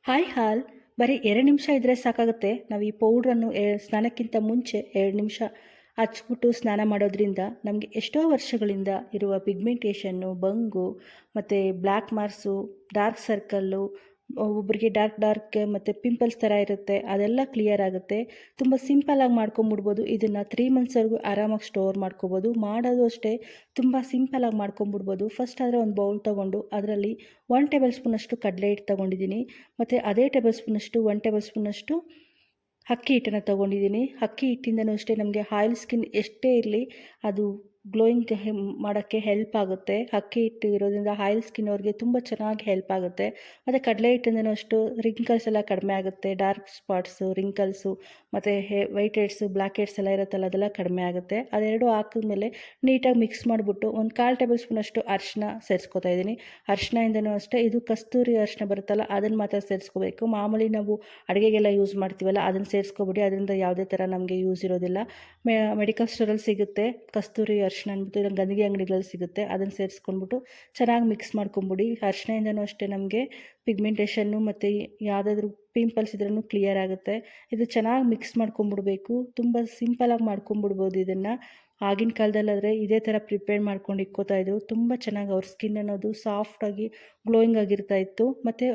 Hi ಹಾಲ್ ಬರೀ 2 ನಿಮಿಷ ಇದ್ದರೆ ಸಾಕಾಗುತ್ತೆ. ನಾವು ಈ ಪೌಡ್ರನ್ನು ಸ್ನಾನಕ್ಕಿಂತ ಮುಂಚೆ 2 ನಿಮಿಷ ಹಚ್ಬಿಟ್ಟು ಸ್ನಾನ ಮಾಡೋದ್ರಿಂದ ನಮಗೆ ಎಷ್ಟೋ ವರ್ಷಗಳಿಂದ ಇರುವ ಪಿಗ್ಮೆಂಟೇಷನ್ನು, ಬಂಗು ಮತ್ತು ಬ್ಲ್ಯಾಕ್ ಮಾರ್ಕ್ಸು, ಡಾರ್ಕ್ ಸರ್ಕಲ್ಲು, ಒಬ್ಬೊಬ್ಬರಿಗೆ ಡಾರ್ಕ್ ಮತ್ತು ಪಿಂಪಲ್ಸ್ ಥರ ಇರುತ್ತೆ, ಅದೆಲ್ಲ ಕ್ಲಿಯರ್ ಆಗುತ್ತೆ. ತುಂಬ ಸಿಂಪಲಾಗಿ ಮಾಡ್ಕೊಂಬಿಡ್ಬೋದು. ಇದನ್ನು 3 ಮಂತ್ಸ್ವರೆಗೂ ಆರಾಮಾಗಿ ಸ್ಟೋರ್ ಮಾಡ್ಕೋಬೋದು. ಮಾಡೋದು ಅಷ್ಟೇ ತುಂಬ ಸಿಂಪಲಾಗಿ ಮಾಡ್ಕೊಂಬಿಡ್ಬೋದು. ಫಸ್ಟ್ ಆದರೆ ಒಂದು ಬೌಲ್ ತೊಗೊಂಡು ಅದರಲ್ಲಿ 1 ಟೇಬಲ್ ಸ್ಪೂನಷ್ಟು ಕಡಲೆ ಹಿಟ್ಟು ತೊಗೊಂಡಿದ್ದೀನಿ. ಮತ್ತು ಅದೇ ಟೇಬಲ್ ಸ್ಪೂನಷ್ಟು 1 ಟೇಬಲ್ ಸ್ಪೂನಷ್ಟು ಅಕ್ಕಿ ಹಿಟ್ಟನ್ನು ತೊಗೊಂಡಿದ್ದೀನಿ. ಅಕ್ಕಿ ಹಿಟ್ಟಿಂದನೂ ಅಷ್ಟೇ ನಮಗೆ ಆಯಿಲ್ ಸ್ಕಿನ್ ಎಷ್ಟೇ ಇರಲಿ ಅದು ಗ್ಲೋಯಿಂಗ್ ಮಾಡೋಕ್ಕೆ ಹೆಲ್ಪ್ ಆಗುತ್ತೆ. ಅಕ್ಕಿ ಹಿಟ್ಟು ಇರೋದ್ರಿಂದ ಆಯಿಲ್ ಸ್ಕಿನ್ ಅವ್ರಿಗೆ ತುಂಬ ಚೆನ್ನಾಗಿ ಹೆಲ್ಪ್ ಆಗುತ್ತೆ. ಮತ್ತು ಕಡಲೆ ಹಿಟ್ಟಿಂದನೂ ಅಷ್ಟು ರಿಂಕಲ್ಸ್ ಎಲ್ಲ ಕಡಿಮೆ ಆಗುತ್ತೆ. ಡಾರ್ಕ್ ಸ್ಪಾಟ್ಸು, ರಿಂಕಲ್ಸು ಮತ್ತು ವೈಟ್ ಹೆಡ್ಸು, ಬ್ಲ್ಯಾಕ್ ಹೆಡ್ಸ್ ಎಲ್ಲ ಇರುತ್ತಲ್ಲ ಅದೆಲ್ಲ ಕಡಿಮೆ ಆಗುತ್ತೆ. ಅದೆರಡು ಹಾಕಿದ್ಮೇಲೆ ನೀಟಾಗಿ ಮಿಕ್ಸ್ ಮಾಡಿಬಿಟ್ಟು ಒಂದು 1/4 ಟೇಬಲ್ ಸ್ಪೂನಷ್ಟು ಅರಿಶಿನ ಸೇರಿಸ್ಕೊತಾ ಇದ್ದೀನಿ. ಅರಿಶಿನದಿಂದನೂ ಅಷ್ಟೇ ಇದು ಕಸ್ತೂರಿ ಅರಿಶಿನ ಬರುತ್ತಲ್ಲ ಅದನ್ನು ಮಾತ್ರ ಸೇರಿಸ್ಕೋಬೇಕು. ಮಾಮೂಲಿ ನಾವು ಅಡುಗೆಗೆಲ್ಲ ಯೂಸ್ ಮಾಡ್ತೀವಲ್ಲ ಅದನ್ನು ಸೇರಿಸ್ಕೊಬಿಡಿ, ಅದರಿಂದ ಯಾವುದೇ ಥರ ನಮಗೆ ಯೂಸ್ ಇರೋದಿಲ್ಲ. ಮೆಡಿಕಲ್ ಸ್ಟೋರಲ್ಲಿ ಸಿಗುತ್ತೆ ಕಸ್ತೂರಿ ಅರಿಶಿನ ಅಂದ್ಬಿಟ್ಟು, ಇಲ್ಲ ಗಂಧಿಗೆ ಅಂಗಡಿಗಳಲ್ಲಿ ಸಿಗುತ್ತೆ, ಅದನ್ನು ಸೇರಿಸ್ಕೊಂಡ್ಬಿಟ್ಟು ಚೆನ್ನಾಗಿ ಮಿಕ್ಸ್ ಮಾಡ್ಕೊಂಬಿಡಿ. ಅರಿಶಿನದಿಂದನೂ ಅಷ್ಟೇ ನಮಗೆ ಪಿಗ್ಮೆಂಟೇಷನ್ನು ಮತ್ತು ಯಾವುದಾದ್ರೂ ಪಿಂಪಲ್ಸ್ ಇದ್ರೂ ಕ್ಲಿಯರ್ ಆಗುತ್ತೆ. ಇದು ಚೆನ್ನಾಗಿ ಮಿಕ್ಸ್ ಮಾಡ್ಕೊಂಬಿಡ್ಬೇಕು. ತುಂಬ ಸಿಂಪಲಾಗಿ ಮಾಡ್ಕೊಂಬಿಡ್ಬೋದು ಇದನ್ನು. ಆಗಿನ ಕಾಲದಲ್ಲಾದರೆ ಇದೇ ಥರ ಪ್ರಿಪೇರ್ ಮಾಡ್ಕೊಂಡು ಇಕ್ಕೋತಾಯಿದ್ರು. ತುಂಬ ಚೆನ್ನಾಗಿ ಅವ್ರ ಸ್ಕಿನ್ ಅನ್ನೋದು ಸಾಫ್ಟಾಗಿ ಗ್ಲೋಯಿಂಗ್ ಆಗಿರ್ತಾಯಿತ್ತು. ಮತ್ತು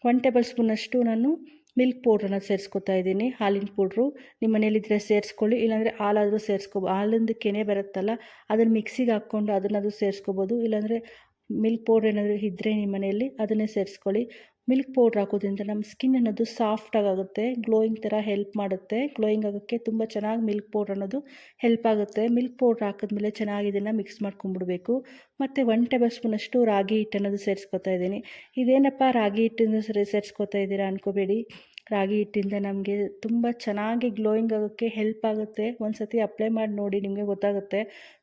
1 ಟೇಬಲ್ ಸ್ಪೂನಷ್ಟು ನಾನು ಮಿಲ್ಕ್ ಪೌಡ್ರನ್ನ ಸೇರಿಸ್ಕೊತಾ ಇದ್ದೀನಿ. ಹಾಲಿನ ಪೌಡ್ರು ನಿಮ್ಮ ಮನೇಲಿದ್ದರೆ ಸೇರಿಸ್ಕೊಳ್ಳಿ, ಇಲ್ಲಾಂದರೆ ಹಾಲಾದರೂ ಹಾಲಿಂದು ಕೆನೆ ಬರುತ್ತಲ್ಲ ಅದನ್ನು ಮಿಕ್ಸಿಗೆ ಹಾಕ್ಕೊಂಡು ಅದನ್ನಾದರೂ ಸೇರಿಸ್ಕೋಬೋದು. ಇಲ್ಲಾಂದರೆ ಮಿಲ್ಕ್ ಪೌಡ್ರ್ ಏನಾದರೂ ಇದ್ದರೆ ನಿಮ್ಮ ಮನೆಯಲ್ಲಿ ಅದನ್ನೇ ಸೇರಿಸ್ಕೊಳ್ಳಿ. ಮಿಲ್ಕ್ ಪೌಡ್ರ್ ಹಾಕೋದ್ರಿಂದ ನಮ್ಮ ಸ್ಕಿನ್ ಅನ್ನೋದು ಸಾಫ್ಟಾಗುತ್ತೆ, ಗ್ಲೋಯಿಂಗ್ ಥರ ಹೆಲ್ಪ್ ಮಾಡುತ್ತೆ. ಗ್ಲೋಯಿಂಗ್ ಆಗೋಕ್ಕೆ ತುಂಬ ಚೆನ್ನಾಗಿ ಮಿಲ್ಕ್ ಪೌಡ್ರ್ ಅನ್ನೋದು ಹೆಲ್ಪ್ ಆಗುತ್ತೆ. ಮಿಲ್ಕ್ ಪೌಡ್ರ್ ಹಾಕಿದ್ಮೇಲೆ ಚೆನ್ನಾಗಿ ಇದನ್ನು ಮಿಕ್ಸ್ ಮಾಡ್ಕೊಂಬಿಡ್ಬೇಕು. ಮತ್ತು 1 ಟೇಬಲ್ ಸ್ಪೂನಷ್ಟು ರಾಗಿ ಹಿಟ್ಟು ಅನ್ನೋದು ಸೇರಿಸ್ಕೊತಾ ಇದ್ದೀನಿ. ಇದೇನಪ್ಪ ರಾಗಿ ಹಿಟ್ಟನ್ನು ಸೇರಿಸ್ಕೊತಾ ಇದ್ದೀರಾ ಅಂದ್ಕೋಬೇಡಿ. ರಾಗಿ ಹಿಟ್ಟಿಂದ ನಮಗೆ ತುಂಬ ಚೆನ್ನಾಗಿ ಗ್ಲೋಯಿಂಗ್ ಆಗೋಕ್ಕೆ ಹೆಲ್ಪ್ ಆಗುತ್ತೆ. ಒಂದು ಸತಿ ಅಪ್ಲೈ ಮಾಡಿ ನೋಡಿ, ನಿಮಗೆ ಗೊತ್ತಾಗುತ್ತೆ.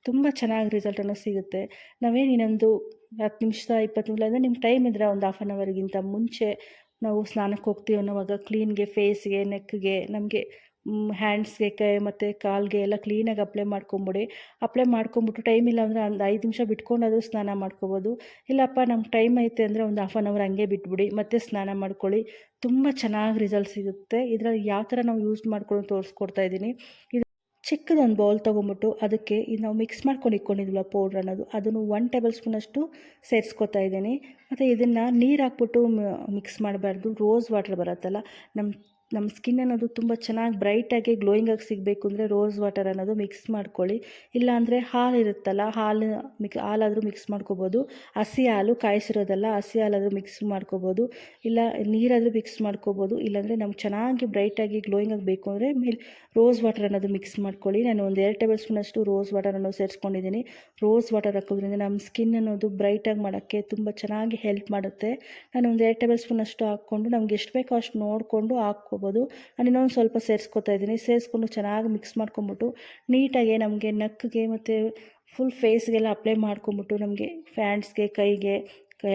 ತುಂಬ ಚೆನ್ನಾಗಿ ರಿಸಲ್ಟನ್ನು ಸಿಗುತ್ತೆ. ನಾವೇನು ಇನ್ನೊಂದು 10 ನಿಮಿಷ 20 ನಿಮಿಷ ಅಂದರೆ ನಿಮ್ಮ ಟೈಮ್ ಇದ್ದರೆ ಒಂದು ಹಾಫ್ ಆನ್ ಅವರ್ಗಿಂತ ಮುಂಚೆ ನಾವು ಸ್ನಾನಕ್ಕೆ ಹೋಗ್ತೀವಿ ಅನ್ನೋವಾಗ ಕ್ಲೀನ್ಗೆ ಫೇಸ್ಗೆ, ನೆಕ್ಗೆ, ನಮಗೆ ಹ್ಯಾಂಡ್ಸ್ಗೆ, ಕೈ ಮತ್ತು ಕಾಲಿಗೆ ಎಲ್ಲ ಕ್ಲೀನಾಗಿ ಅಪ್ಲೈ ಮಾಡ್ಕೊಂಬಿಡಿ. ಅಪ್ಲೈ ಮಾಡ್ಕೊಂಬಿಟ್ಟು ಟೈಮ್ ಇಲ್ಲ ಅಂದರೆ ಒಂದು 5 ನಿಮಿಷ ಬಿಟ್ಕೊಂಡಾದರೂ ಸ್ನಾನ ಮಾಡ್ಕೋಬೋದು. ಇಲ್ಲಪ್ಪ ನಮ್ಗೆ ಟೈಮ್ ಐತೆ ಅಂದರೆ ಒಂದು ಹಾಫ್ ಆನ್ ಅವರ್ ಹಂಗೆ ಬಿಟ್ಬಿಡಿ, ಮತ್ತೆ ಸ್ನಾನ ಮಾಡ್ಕೊಳ್ಳಿ. ತುಂಬ ಚೆನ್ನಾಗಿ ರಿಸಲ್ಟ್ ಸಿಗುತ್ತೆ. ಇದರಲ್ಲಿ ಯಾವ ಥರ ನಾವು ಯೂಸ್ ಮಾಡ್ಕೊಂಡು ತೋರಿಸ್ಕೊಡ್ತಾ ಇದ್ದೀನಿ. ಇದು ಚಿಕ್ಕದೊಂದು ಬೌಲ್ ತೊಗೊಂಬಿಟ್ಟು ಅದಕ್ಕೆ ಇದು ನಾವು ಮಿಕ್ಸ್ ಮಾಡ್ಕೊಂಡು ಇಟ್ಕೊಂಡಿದ್ವಲ್ಲ ಪೌಡ್ರ್ ಅನ್ನೋದು ಅದನ್ನು 1 ಟೇಬಲ್ ಸ್ಪೂನಷ್ಟು ಸೇರಿಸ್ಕೊತಾ ಇದ್ದೀನಿ. ಮತ್ತು ಇದನ್ನು ನೀರು ಹಾಕ್ಬಿಟ್ಟು ಮಿಕ್ಸ್ ಮಾಡಬಾರ್ದು. ರೋಸ್ ವಾಟರ್ ಬರುತ್ತಲ್ಲ, ನಮ್ಮ ಸ್ಕಿನ್ ಅನ್ನೋದು ತುಂಬ ಚೆನ್ನಾಗಿ ಬ್ರೈಟಾಗಿ ಗ್ಲೋಯಿಂಗಾಗಿ ಸಿಗಬೇಕು ಅಂದರೆ ರೋಸ್ ವಾಟರ್ ಅನ್ನೋದು ಮಿಕ್ಸ್ ಮಾಡ್ಕೊಳ್ಳಿ. ಇಲ್ಲಾಂದರೆ ಹಾಲು ಇರುತ್ತಲ್ಲ, ಹಾಲಾದರೂ ಮಿಕ್ಸ್ ಮಾಡ್ಕೋಬೋದು. ಹಸಿ ಹಾಲು ಕಾಯಿಸಿರೋದಲ್ಲ, ಹಸಿ ಹಾಲಾದರೂ ಮಿಕ್ಸ್ ಮಾಡ್ಕೋಬೋದು, ಇಲ್ಲ ನೀರಾದರೂ ಮಿಕ್ಸ್ ಮಾಡ್ಕೋಬೋದು. ಇಲ್ಲಾಂದರೆ ನಮ್ಗೆ ಚೆನ್ನಾಗಿ ಬ್ರೈಟಾಗಿ ಗ್ಲೋಯಿಂಗ್ ಆಗಬೇಕು ಅಂದರೆ ರೋಸ್ ವಾಟರ್ ಅನ್ನೋದು ಮಿಕ್ಸ್ ಮಾಡ್ಕೊಳ್ಳಿ. ನಾನು ಒಂದು 2 ಟೇಬಲ್ ಸ್ಪೂನಷ್ಟು ರೋಸ್ ವಾಟರ್ ಅನ್ನೋದು ಸೇರಿಸ್ಕೊಂಡಿದ್ದೀನಿ. ರೋಸ್ ವಾಟರ್ ಹಾಕೋದ್ರಿಂದ ನಮ್ಮ ಸ್ಕಿನ್ ಅನ್ನೋದು ಬ್ರೈಟಾಗಿ ಮಾಡೋಕ್ಕೆ ತುಂಬ ಚೆನ್ನಾಗಿ ಹೆಲ್ಪ್ ಮಾಡುತ್ತೆ. ನಾನು ಒಂದು 2 ಟೇಬಲ್ ಸ್ಪೂನಷ್ಟು ಹಾಕ್ಕೊಂಡು ನಮ್ಗೆ ಎಷ್ಟು ಬೇಕೋ ಅಷ್ಟು ನೋಡಿಕೊಂಡು ಹಾಕ್ಕೋಬೋದು. ನಾನು ಇನ್ನೊಂದು ಸ್ವಲ್ಪ ಸೇರಿಸ್ಕೊತಾ ಇದ್ದೀನಿ. ಸೇರಿಸ್ಕೊಂಡು ಚೆನ್ನಾಗಿ ಮಿಕ್ಸ್ ಮಾಡ್ಕೊಂಬಿಟ್ಟು ನೀಟಾಗಿ ನಮಗೆ ನೆಕ್ಗೆ ಮತ್ತು ಫುಲ್ ಫೇಸ್ಗೆಲ್ಲ ಅಪ್ಲೈ ಮಾಡ್ಕೊಂಬಿಟ್ಟು ನಮಗೆ ಹ್ಯಾಂಡ್ಸ್ಗೆ, ಕೈಗೆ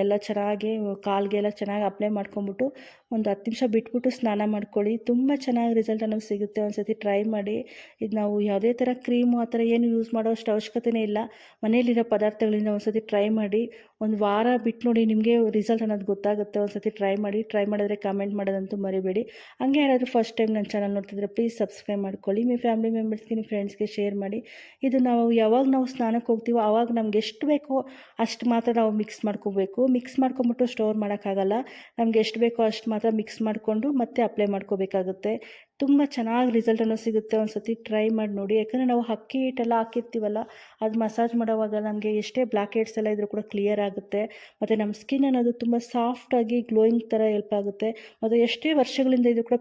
ಎಲ್ಲ ಚೆನ್ನಾಗಿ, ಕಾಲಿಗೆಲ್ಲ ಚೆನ್ನಾಗಿ ಅಪ್ಲೈ ಮಾಡ್ಕೊಂಬಿಟ್ಟು ಒಂದು 10 ನಿಮಿಷ ಬಿಟ್ಬಿಟ್ಟು ಸ್ನಾನ ಮಾಡ್ಕೊಳ್ಳಿ. ತುಂಬ ಚೆನ್ನಾಗಿ ರಿಸಲ್ಟ್ ಅನ್ನೋದು ಸಿಗುತ್ತೆ. ಒಂದು ಸತಿ ಟ್ರೈ ಮಾಡಿ. ಇದು ನಾವು ಯಾವುದೇ ಥರ ಕ್ರೀಮು ಆ ಥರ ಏನು ಯೂಸ್ ಮಾಡೋ ಅಷ್ಟು ಅವಶ್ಯಕತೆಯೇ ಇಲ್ಲ. ಮನೇಲಿರೋ ಪದಾರ್ಥಗಳಿಂದ ಒಂದು ಸತಿ ಟ್ರೈ ಮಾಡಿ. ಒಂದು ವಾರ ಬಿಟ್ಟು ನೋಡಿ, ನಿಮಗೆ ರಿಸಲ್ಟ್ ಅನ್ನೋದು ಗೊತ್ತಾಗುತ್ತೆ. ಒಂದು ಸತಿ ಟ್ರೈ ಮಾಡಿ. ಟ್ರೈ ಮಾಡಿದ್ರೆ ಕಮೆಂಟ್ ಮಾಡೋದಂತೂ ಮರಿಬೇಡಿ. ಹಂಗೆ ಯಾರಾದರೂ ಫಸ್ಟ್ ಟೈಮ್ ನನ್ನ ಚಾನಲ್ ನೋಡ್ತಿದ್ರೆ ಪ್ಲೀಸ್ ಸಬ್ಸ್ಕ್ರೈಬ್ ಮಾಡ್ಕೊಳ್ಳಿ. ನಿಮ್ಮ ಫ್ಯಾಮಿಲಿ ಮೆಂಬರ್ಸ್ಗೆ, ನಿಮ್ಮ ಫ್ರೆಂಡ್ಸ್ಗೆ ಶೇರ್ ಮಾಡಿ. ಇದು ಯಾವಾಗ ನಾವು ಸ್ನಾನಕ್ಕೆ ಹೋಗ್ತೀವೋ ಆವಾಗ ನಮ್ಗೆ ಎಷ್ಟು ಬೇಕೋ ಅಷ್ಟು ಮಾತ್ರ ನಾವು ಮಿಕ್ಸ್ ಮಾಡ್ಕೋಬೇಕು. ಮಿಕ್ಸ್ ಮಾಡ್ಕೊಂಬಿಟ್ಟು ಸ್ಟೋರ್ ಮಾಡೋಕ್ಕಾಗಲ್ಲ. ನಮ್ಗೆ ಎಷ್ಟು ಬೇಕೋ ಅಷ್ಟು ಮಾತ್ರ ಮಿಕ್ಸ್ ಮಾಡಿಕೊಂಡು ಮತ್ತೆ ಅಪ್ಲೈ ಮಾಡ್ಕೋಬೇಕಾಗುತ್ತೆ. ತುಂಬ ಚೆನ್ನಾಗಿ ರಿಸಲ್ಟನ್ನು ಸಿಗುತ್ತೆ. ಒಂದು ಸತಿ ಟ್ರೈ ಮಾಡಿ ನೋಡಿ. ಯಾಕಂದರೆ ನಾವು ಅಕ್ಕಿ ಹಿಟ್ಟೆಲ್ಲ ಹಾಕಿರ್ತೀವಲ್ಲ, ಅದು ಮಸಾಜ್ ಮಾಡೋವಾಗ ನಮಗೆ ಎಷ್ಟೇ ಬ್ಲ್ಯಾಕ್ ಹೆಡ್ಸ್ ಎಲ್ಲ ಇದ್ರೂ ಕೂಡ ಕ್ಲಿಯರ್ ಆಗುತ್ತೆ. ಮತ್ತು ನಮ್ಮ ಸ್ಕಿನ್ ಅನ್ನೋದು ತುಂಬ ಸಾಫ್ಟಾಗಿ ಗ್ಲೋಯಿಂಗ್ ಥರ ಹೆಲ್ಪ್ ಆಗುತ್ತೆ. ಮತ್ತು ಎಷ್ಟೇ ವರ್ಷಗಳಿಂದ ಇದು ಕೂಡ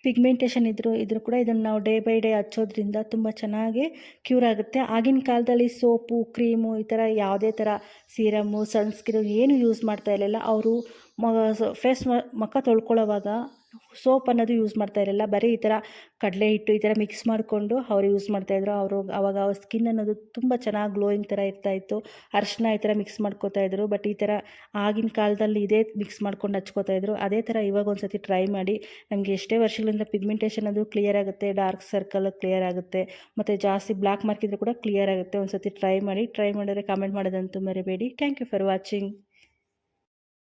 ಪಿಗ್ಮೆಂಟೇಷನ್ ಇದ್ರೂ ಕೂಡ ಇದನ್ನು ನಾವು ಡೇ ಬೈ ಡೇ ಹಚ್ಚೋದ್ರಿಂದ ತುಂಬ ಚೆನ್ನಾಗಿ ಕ್ಯೂರ್ ಆಗುತ್ತೆ. ಆಗಿನ ಕಾಲದಲ್ಲಿ ಸೋಪು, ಕ್ರೀಮು ಈ ಥರ ಯಾವುದೇ ಥರ ಸೀರಮ್ಮು, ಸನ್ಸ್ಕ್ರೀನ್ ಏನು ಯೂಸ್ ಮಾಡ್ತಾ ಇರಲಿಲ್ಲ. ಅವರು ಮುಖ ತೊಳ್ಕೊಳ್ಳೋವಾಗ ಸೋಪ್ ಅನ್ನೋದು ಯೂಸ್ ಮಾಡ್ತಾ ಇರಲಿಲ್ಲ. ಬರೀ ಈ ಥರ ಕಡಲೆ ಹಿಟ್ಟು ಈ ಥರ ಮಿಕ್ಸ್ ಮಾಡಿಕೊಂಡು ಅವ್ರು ಯೂಸ್ ಮಾಡ್ತಾಯಿದ್ರು. ಆವಾಗ ಅವ್ರ ಸ್ಕಿನ್ ಅನ್ನೋದು ತುಂಬ ಚೆನ್ನಾಗಿ ಗ್ಲೋಯಿಂಗ್ ಥರ ಇರ್ತಾಯಿತ್ತು. ಅರಿಶಿನ ಈ ಥರ ಮಿಕ್ಸ್ ಮಾಡ್ಕೋತಾಯಿದ್ರು. ಬಟ್ ಈ ಥರ ಆಗಿನ ಕಾಲದಲ್ಲಿ ಇದೇ ಮಿಕ್ಸ್ ಮಾಡ್ಕೊಂಡು ಹಚ್ಕೋತಾಯಿದ್ರು. ಅದೇ ಥರ ಇವಾಗ ಒಂದು ಸತಿ ಟ್ರೈ ಮಾಡಿ. ನಮಗೆ ಎಷ್ಟೇ ವರ್ಷಗಳಿಂದ ಪಿಗ್ಮೆಂಟೇಷನ್ ಅದು ಕ್ಲಿಯರ್ ಆಗುತ್ತೆ, ಡಾರ್ಕ್ ಸರ್ಕಲ್ ಕ್ಲಿಯರ್ ಆಗುತ್ತೆ, ಮತ್ತು ಜಾಸ್ತಿ ಬ್ಲ್ಯಾಕ್ ಮಾರ್ಕ್ ಇದ್ರೂ ಕೂಡ ಕ್ಲಿಯರ್ ಆಗುತ್ತೆ. ಒಂದು ಸತಿ ಟ್ರೈ ಮಾಡಿ. ಟ್ರೈ ಮಾಡಿದ್ರೆ ಕಮೆಂಟ್ ಮಾಡೋದಂತೂ ಮರಿಬೇಡಿ. Thank you for watching.